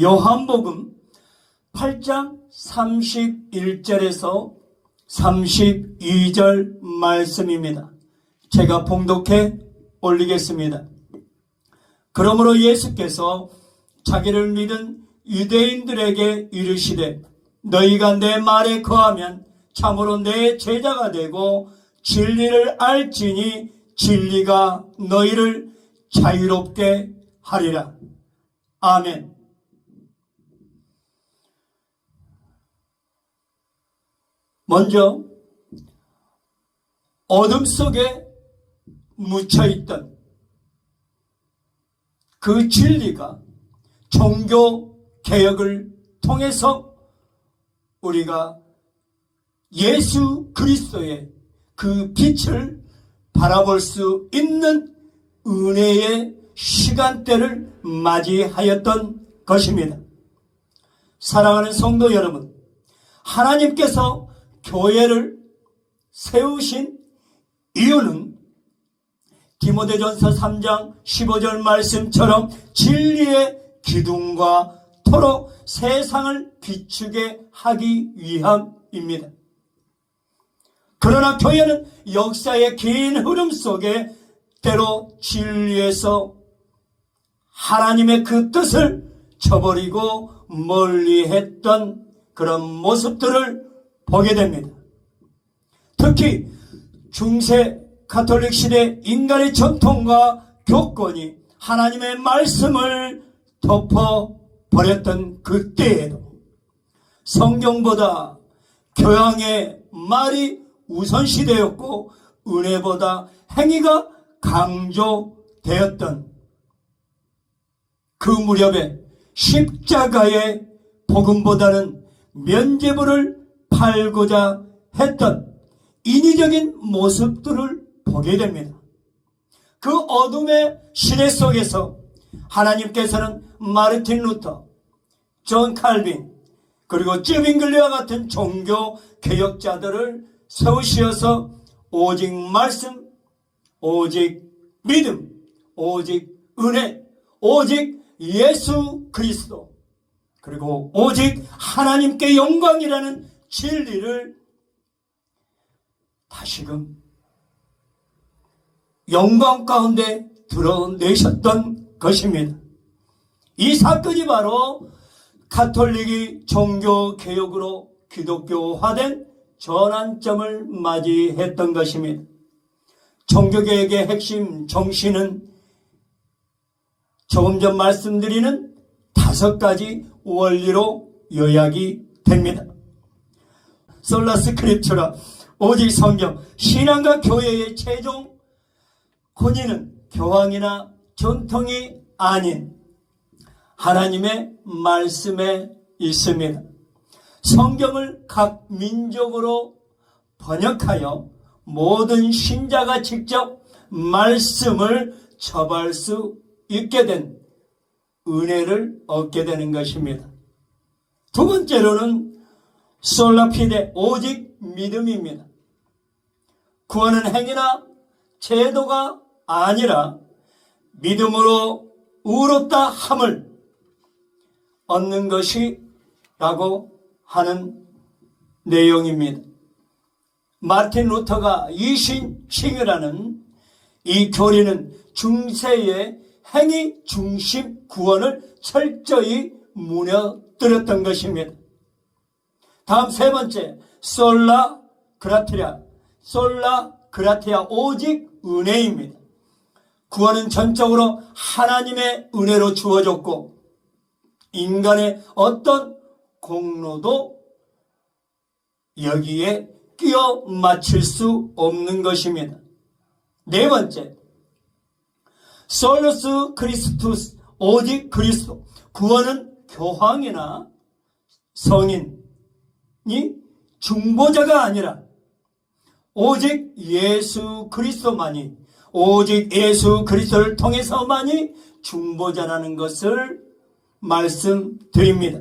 요한복음 8장 31절에서 32절 말씀입니다. 제가 봉독해 올리겠습니다. 그러므로 예수께서 자기를 믿은 유대인들에게 이르시되 너희가 내 말에 거하면 참으로 내 제자가 되고 진리를 알지니 진리가 너희를 자유롭게 하리라. 아멘. 먼저 어둠 속에 묻혀있던 그 진리가 종교 개혁을 통해서 우리가 예수 그리스도의 그 빛을 바라볼 수 있는 은혜의 시간대를 맞이하였던 것입니다. 사랑하는 성도 여러분, 하나님께서 교회를 세우신 이유는 디모데전서 3장 15절 말씀처럼 진리의 기둥과 토로 세상을 비추게 하기 위함입니다. 그러나 교회는 역사의 긴 흐름 속에 때로 진리에서 하나님의 그 뜻을 저버리고 멀리했던 그런 모습들을 보게 됩니다. 특히 중세 가톨릭 시대 인간의 전통과 교권이 하나님의 말씀을 덮어버렸던 그때에도 성경보다 교양의 말이 우선시되었고 은혜보다 행위가 강조되었던 그 무렵에 십자가의 복음보다는 면죄부를 팔고자 했던 인위적인 모습들을 보게 됩니다. 그 어둠의 시대 속에서 하나님께서는 마르틴 루터, 존 칼빈, 그리고 쯔빙글리와 같은 종교 개혁자들을 세우시어서 오직 말씀, 오직 믿음, 오직 은혜, 오직 예수 그리스도, 그리고 오직 하나님께 영광이라는 진리를 다시금 영광 가운데 드러내셨던 것입니다. 이 사건이 바로 가톨릭이 종교개혁으로 기독교화된 전환점을 맞이했던 것입니다. 종교개혁의 핵심 정신은 조금 전 말씀드리는 5가지 원리로 요약이 됩니다. 솔라 스크립처라, 오직 성경, 신앙과 교회의 최종 권위는 교황이나 전통이 아닌 하나님의 말씀에 있습니다. 성경을 각 민족으로 번역하여 모든 신자가 직접 말씀을 접할 수 있게 된 은혜를 얻게 되는 것입니다. 두 번째로는 솔라피데, 오직 믿음입니다. 구원은 행위나 제도가 아니라 믿음으로 의롭다 함을 얻는 것이라고 하는 내용입니다. 마틴 루터가 이신칭이라는 이 교리는 중세의 행위 중심 구원을 철저히 무너뜨렸던 것입니다. 다음 세 번째, 솔라 그라티아, 오직 은혜입니다. 구원은 전적으로 하나님의 은혜로 주어졌고 인간의 어떤 공로도 여기에 끼워 맞출 수 없는 것입니다. 네 번째, 솔루스 크리스투스, 오직 그리스도. 구원은 교황이나 성인이 중보자가 아니라 오직 예수 그리스도만이, 오직 예수 그리스도를 통해서만이 중보자라는 것을 말씀드립니다.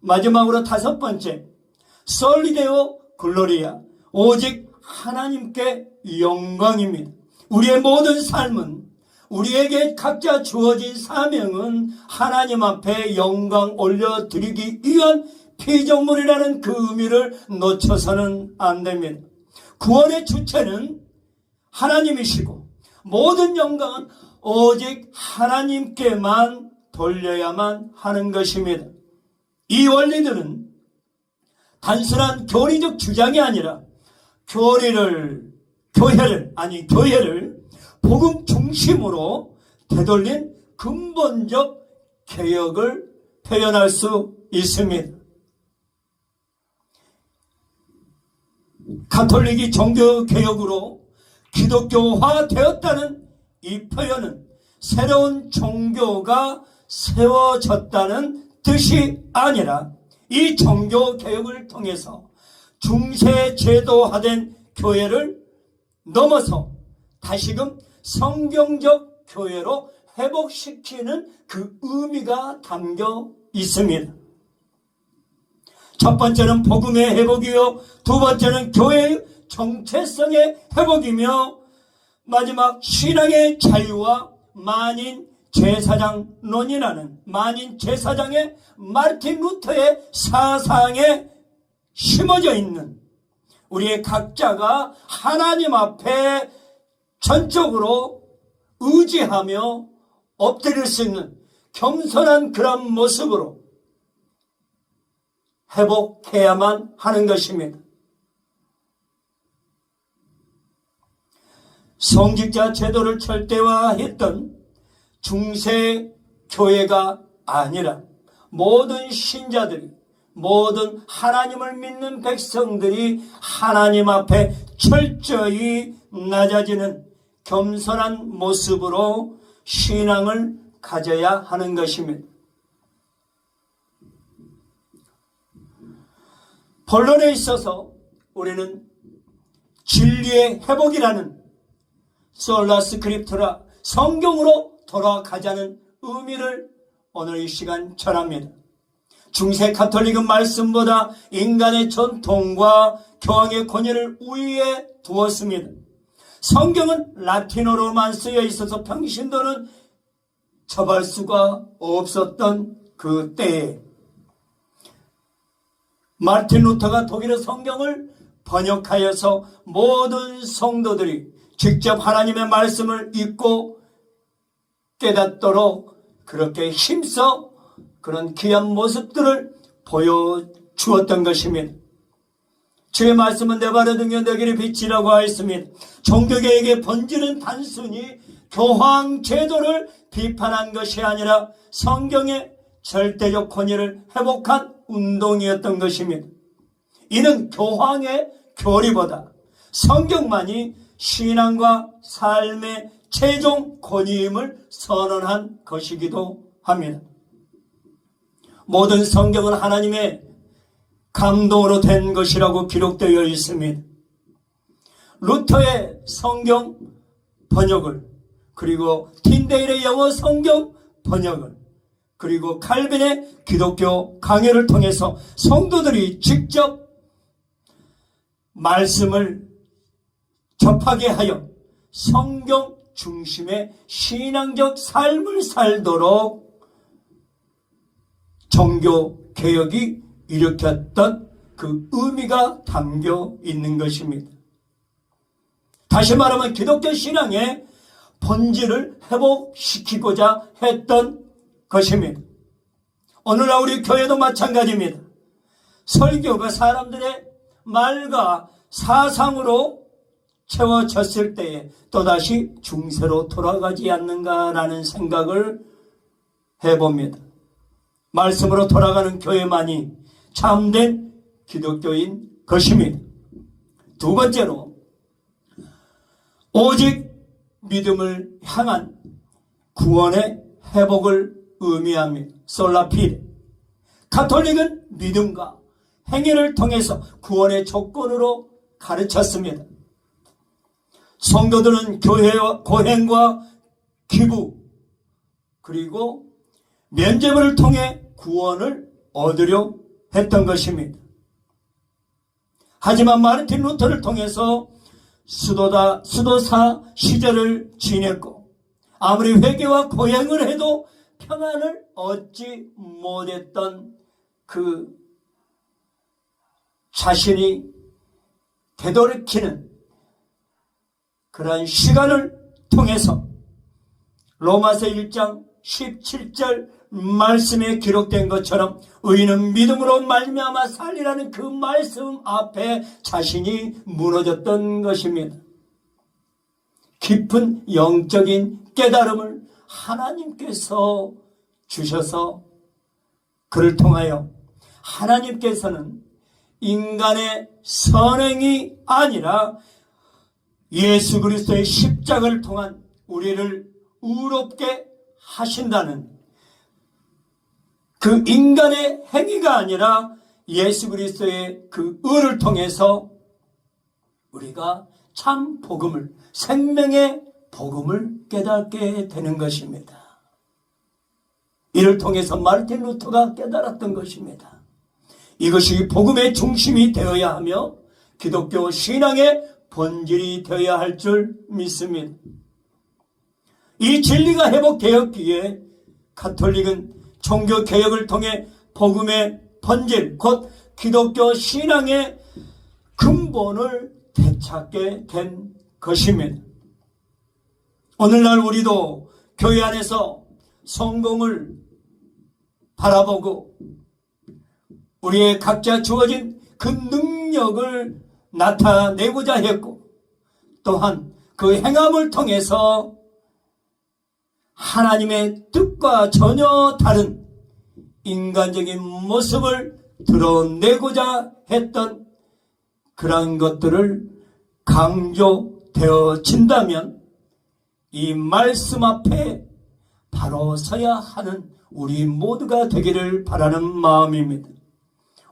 마지막으로 5번째, 솔리데오 글로리아, 오직 하나님께 영광입니다. 우리의 모든 삶은 우리에게 각자 주어진 사명은 하나님 앞에 영광 올려드리기 위한 피조물이라는 그 의미를 놓쳐서는 안 됩니다. 구원의 주체는 하나님이시고 모든 영광은 오직 하나님께만 돌려야만 하는 것입니다. 이 원리들은 단순한 교리적 주장이 아니라 교회를 복음 중심으로 되돌린 근본적 개혁을 표현할 수 있습니다. 가톨릭이 종교개혁으로 기독교화 되었다는 이 표현은 새로운 종교가 세워졌다는 뜻이 아니라 이 종교개혁을 통해서 중세제도화된 교회를 넘어서 다시금 성경적 교회로 회복시키는 그 의미가 담겨 있습니다. 첫 번째는 복음의 회복이요, 두 번째는 교회의 정체성의 회복이며 마지막 신앙의 자유와 만인 제사장론이라는 만인 제사장의 마르틴 루터의 사상에 심어져 있는 우리의 각자가 하나님 앞에 전적으로 의지하며 엎드릴 수 있는 겸손한 그런 모습으로 회복해야만 하는 것입니다. 성직자 제도를 철대화했던 중세 교회가 아니라 모든 신자들이, 모든 하나님을 믿는 백성들이 하나님 앞에 철저히 낮아지는 겸손한 모습으로 신앙을 가져야 하는 것입니다. 본론에 있어서 우리는 진리의 회복이라는 솔라 스크립트라 성경으로 돌아가자는 의미를 오늘 이 시간 전합니다. 중세 가톨릭은 말씀보다 인간의 전통과 교황의 권위를 우위에 두었습니다. 성경은 라틴어로만 쓰여 있어서 평신도는 접할 수가 없었던 그 때에 마르틴 루터가 독일어 성경을 번역하여서 모든 성도들이 직접 하나님의 말씀을 읽고 깨닫도록 그렇게 힘써 그런 귀한 모습들을 보여주었던 것입니다. 주의 말씀은 내 발의 등에 내 길의 빛이라고 하였습니다. 종교개혁의 본질은 단순히 교황 제도를 비판한 것이 아니라 성경의 절대적 권위를 회복한 운동이었던 것입니다. 이는 교황의 교리보다 성경만이 신앙과 삶의 최종 권위임을 선언한 것이기도 합니다. 모든 성경은 하나님의 감동으로 된 것이라고 기록되어 있습니다. 루터의 성경 번역을, 그리고 틴데일의 영어 성경 번역을, 그리고 칼빈의 기독교 강해를 통해서 성도들이 직접 말씀을 접하게 하여 성경 중심의 신앙적 삶을 살도록 종교 개혁이 일으켰던 그 의미가 담겨 있는 것입니다. 다시 말하면 기독교 신앙의 본질을 회복시키고자 했던 것입니다. 오늘날 우리 교회도 마찬가지입니다. 설교가 사람들의 말과 사상으로 채워졌을 때에 또다시 중세로 돌아가지 않는가라는 생각을 해봅니다. 말씀으로 돌아가는 교회만이 참된 기독교인 것입니다. 두 번째로 오직 믿음을 향한 구원의 회복을 의미합니다. 솔라피데. 가톨릭은 믿음과 행위를 통해서 구원의 조건으로 가르쳤습니다. 성도들은 교회와 고행과 기부 그리고 면죄부를 통해 구원을 얻으려 했던 것입니다. 하지만 마르틴 루터를 통해서 수도사 시절을 지냈고 아무리 회개와 고행을 해도 평안을 얻지 못했던 그 자신이 되돌이키는 그러한 시간을 통해서 로마서 1장 17절 말씀에 기록된 것처럼 의인은 믿음으로 말미암아 살리라는 그 말씀 앞에 자신이 무너졌던 것입니다. 깊은 영적인 깨달음을 하나님께서 주셔서 그를 통하여 하나님께서는 인간의 선행이 아니라 예수 그리스도의 십자가를 통한 우리를 의롭게 하신다는 그 인간의 행위가 아니라 예수 그리스도의 그 의를 통해서 우리가 참 복음을, 생명의 복음을 깨닫게 되는 것입니다. 이를 통해서 마르틴 루터가 깨달았던 것입니다. 이것이 복음의 중심이 되어야 하며 기독교 신앙의 본질이 되어야 할 줄 믿습니다. 이 진리가 회복되었기에 가톨릭은 종교개혁을 통해 복음의 본질, 곧 기독교 신앙의 근본을 되찾게 된 것입니다. 오늘날 우리도 교회 안에서 성공을 바라보고 우리의 각자 주어진 그 능력을 나타내고자 했고, 또한 그 행함을 통해서 하나님의 뜻과 전혀 다른 인간적인 모습을 드러내고자 했던 그런 것들을 강조되어진다면 이 말씀 앞에 바로 서야 하는 우리 모두가 되기를 바라는 마음입니다.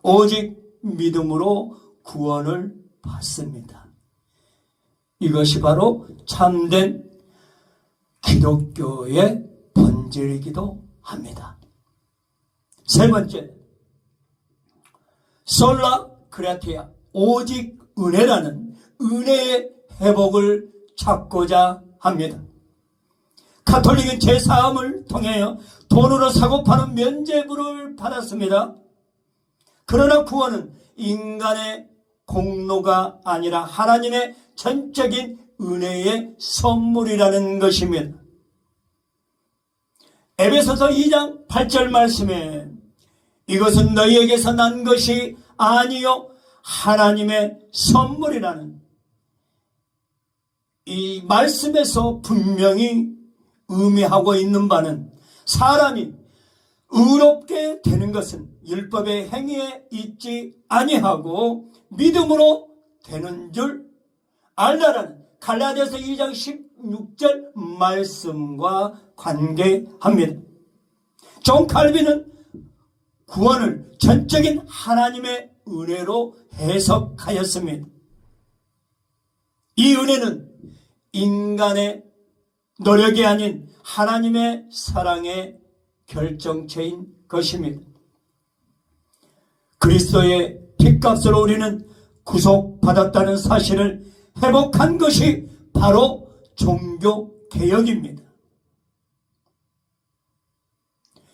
오직 믿음으로 구원을 받습니다. 이것이 바로 참된 기독교의 본질이기도 합니다. 세 번째, 솔라 그라티아, 오직 은혜라는 은혜의 회복을 찾고자 합니다. 가톨릭은 제사함을 통해 돈으로 사고 파는 면죄부를 받았습니다. 그러나 구원은 인간의 공로가 아니라 하나님의 전적인 은혜의 선물이라는 것입니다. 에베소서 2장 8절 말씀에 이것은 너희에게서 난 것이 아니요 하나님의 선물이라는 이 말씀에서 분명히 의미하고 있는 바는 사람이 의롭게 되는 것은 율법의 행위에 있지 아니하고 믿음으로 되는 줄 알라라는 갈라디아서 2장 16절 말씀과 관계합니다. 존 칼빈은 구원을 전적인 하나님의 은혜로 해석하였습니다. 이 은혜는 인간의 노력이 아닌 하나님의 사랑의 결정체인 것입니다. 그리스도의 핏값으로 우리는 구속받았다는 사실을 회복한 것이 바로 종교개혁입니다.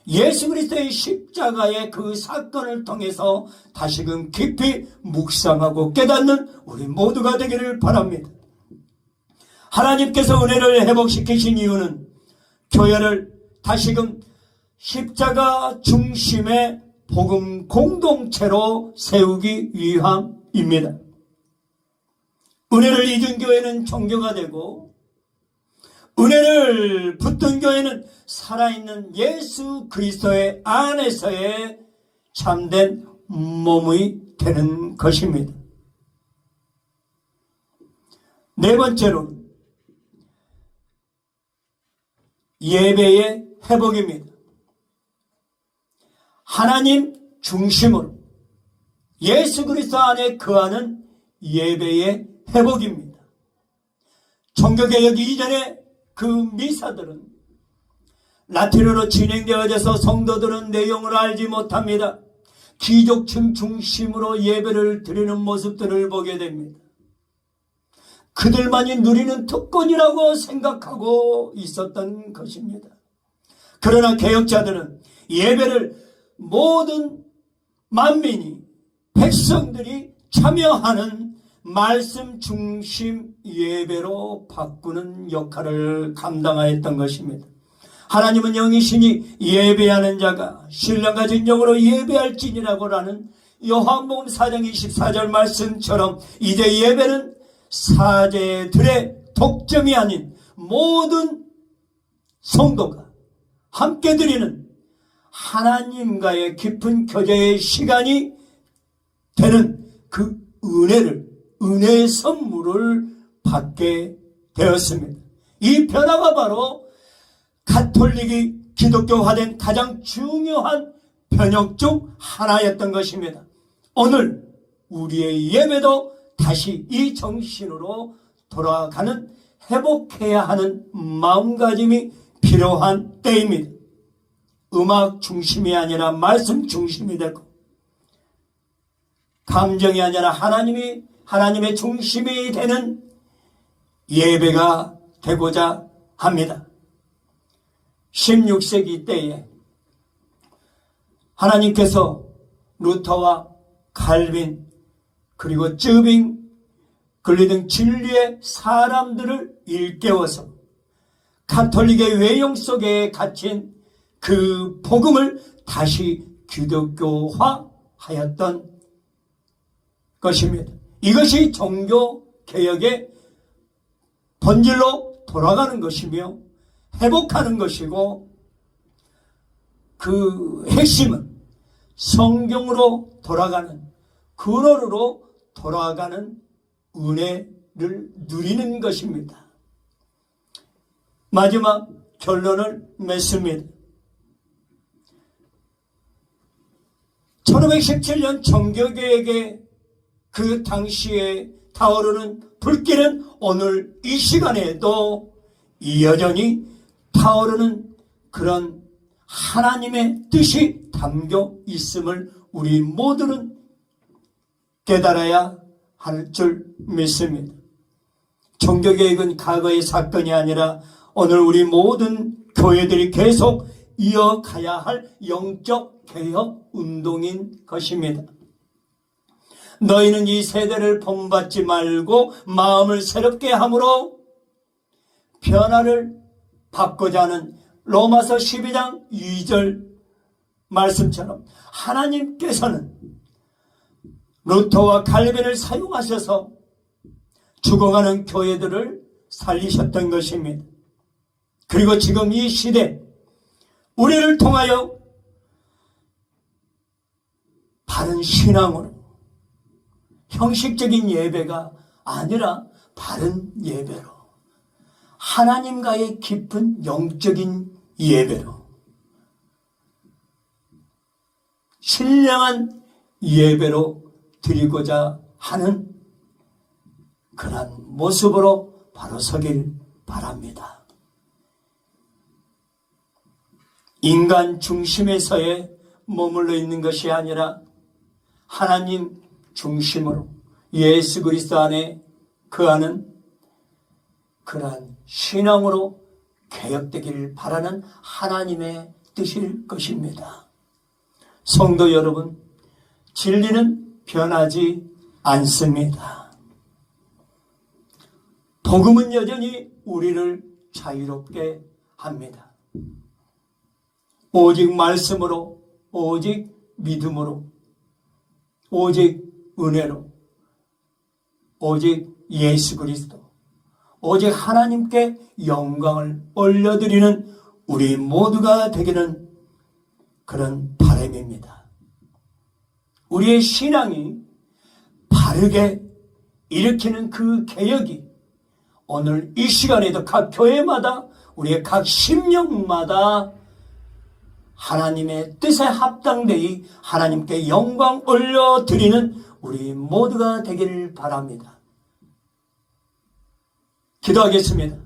예수 그리스도의 십자가의 그 사건을 통해서 다시금 깊이 묵상하고 깨닫는 우리 모두가 되기를 바랍니다. 하나님께서 은혜를 회복시키신 이유는 교회를 다시금 십자가 중심의 복음 공동체로 세우기 위함입니다. 은혜를 잊은 교회는 종교가 되고 은혜를 붙든 교회는 살아있는 예수 그리스도의 안에서의 참된 몸이 되는 것입니다. 네 번째로 예배의 회복입니다. 하나님 중심으로 예수 그리스도 안에 거하는 예배의 회복입니다. 종교개혁 이전에 그 미사들은 라틴어로 진행되어져서 성도들은 내용을 알지 못합니다. 귀족층 중심으로 예배를 드리는 모습들을 보게 됩니다. 그들만이 누리는 특권이라고 생각하고 있었던 것입니다. 그러나 개혁자들은 예배를 모든 만민이, 백성들이 참여하는 말씀 중심 예배로 바꾸는 역할을 감당하였던 것입니다. 하나님은 영이시니 예배하는 자가 신령 가진 영으로 예배할지니라고라는 요한복음 4장 24절 말씀처럼 이제 예배는 사제들의 독점이 아닌 모든 성도가 함께 드리는 하나님과의 깊은 교제의 시간이 되는 그 은혜의 선물을 받게 되었습니다. 이 변화가 바로 가톨릭이 기독교화된 가장 중요한 변혁 중 하나였던 것입니다. 오늘 우리의 예배도 다시 이 정신으로 돌아가는, 회복해야 하는 마음가짐이 필요한 때입니다. 음악 중심이 아니라 말씀 중심이 되고, 감정이 아니라 하나님의 중심이 되는 예배가 되고자 합니다. 16세기 때에 하나님께서 루터와 칼빈 그리고 쯔빙, 글리 등 진리의 사람들을 일깨워서 가톨릭의 외형 속에 갇힌 그 복음을 다시 기독교화하였던 것입니다. 이것이 종교개혁의 본질로 돌아가는 것이며 회복하는 것이고, 그 핵심은 성경으로 돌아가는, 근원으로 돌아가는 은혜를 누리는 것입니다. 마지막 결론을 맺습니다. 1517년 종교개혁의 그 당시에 타오르는 불길은 오늘 이 시간에도 여전히 타오르는 그런 하나님의 뜻이 담겨 있음을 우리 모두는 깨달아야 할 줄 믿습니다. 종교개혁은 과거의 사건이 아니라 오늘 우리 모든 교회들이 계속 이어가야 할 영적 개혁 운동인 것입니다. 너희는 이 세대를 본받지 말고 마음을 새롭게 함으로 변화를 받고자 하는 로마서 12장 2절 말씀처럼 하나님께서는 루터와 칼빈을 사용하셔서 죽어가는 교회들을 살리셨던 것입니다. 그리고 지금 이 시대 우리를 통하여 바른 신앙으로, 형식적인 예배가 아니라 바른 예배로, 하나님과의 깊은 영적인 예배로, 신령한 예배로 드리고자 하는 그런 모습으로 바로 서길 바랍니다. 인간 중심에서의 머물러 있는 것이 아니라 하나님 중심으로 예수 그리스도 안에 거하는 그러한 신앙으로 개혁되기를 바라는 하나님의 뜻일 것입니다. 성도 여러분, 진리는 변하지 않습니다. 복음은 여전히 우리를 자유롭게 합니다. 오직 말씀으로, 오직 믿음으로, 오직 은혜로, 오직 예수 그리스도, 오직 하나님께 영광을 올려드리는 우리 모두가 되기는 그런 바람입니다. 우리의 신앙이 바르게 일으키는 그 개혁이 오늘 이 시간에도 각 교회마다, 우리의 각 심령마다 하나님의 뜻에 합당되이 하나님께 영광 올려드리는 우리 모두가 되기를 바랍니다. 기도하겠습니다.